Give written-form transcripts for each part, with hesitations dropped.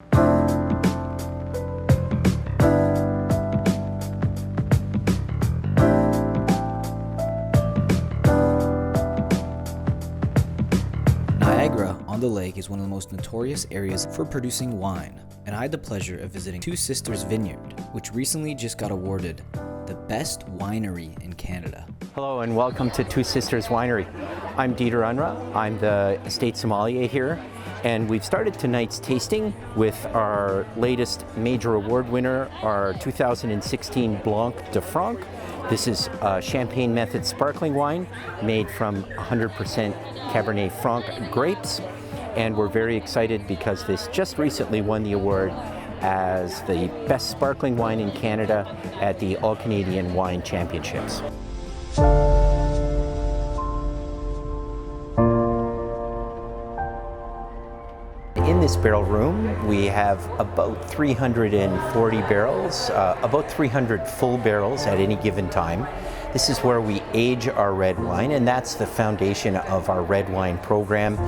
Niagara on the lake is one of the most notorious areas for producing wine, and I had the pleasure of visiting Two Sisters Vineyard, which recently just got awarded the best winery in Canada. Hello and welcome to Two Sisters Winery. I'm Dieter Unruh. I'm the estate sommelier here, and we've started tonight's tasting with our latest major award winner, our 2016 Blanc de Franc. This is a champagne method sparkling wine made from 100% Cabernet Franc grapes, and we're very excited because this just recently won the award as the best sparkling wine in Canada at the All Canadian Wine Championships. In this barrel room, we have about 340 barrels, about 300 full barrels at any given time. This is where we age our red wine, and that's the foundation of our red wine program.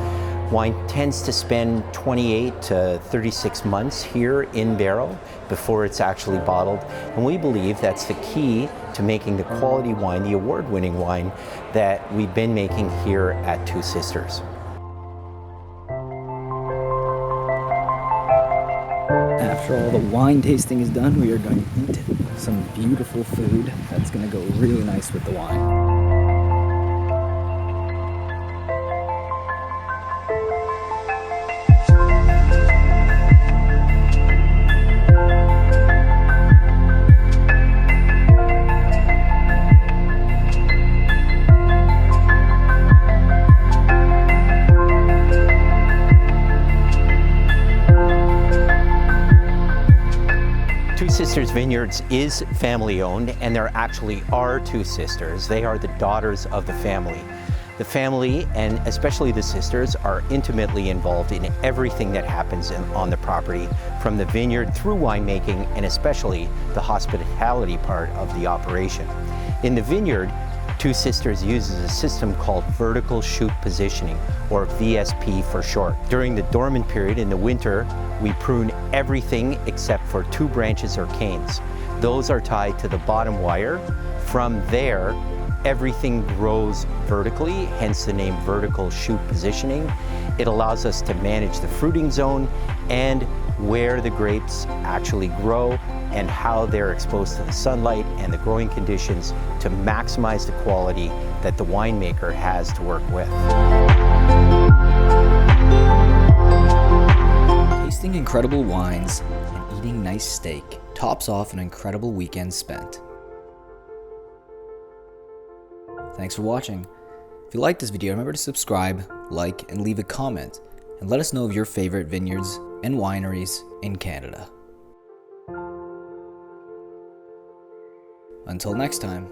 Wine tends to spend 28 to 36 months here in barrel before it's actually bottled, and we believe that's the key to making the quality wine, the award-winning wine that we've been making here at Two Sisters. After all the wine tasting is done, we are going to eat some beautiful food that's going to go really nice with the wine. Two Sisters Vineyards is family owned, and there actually are two sisters. They are the daughters of the family. The family, and especially the sisters, are intimately involved in everything that happens on the property, from the vineyard through winemaking, and especially the hospitality part of the operation. In the vineyard, Two Sisters uses a system called vertical shoot positioning, or VSP for short. During the dormant period in the winter, we prune everything except for 2 branches or canes. Those are tied to the bottom wire. From there, everything grows vertically, hence the name vertical shoot positioning. It allows us to manage the fruiting zone and where the grapes actually grow and how they're exposed to the sunlight and the growing conditions to maximize the quality that the winemaker has to work with. Tasting incredible wines and eating nice steak tops off an incredible weekend spent. Thanks for watching. If you liked this video, remember to subscribe, like, and leave a comment, and let us know of your favorite vineyards and wineries in Canada. Until next time.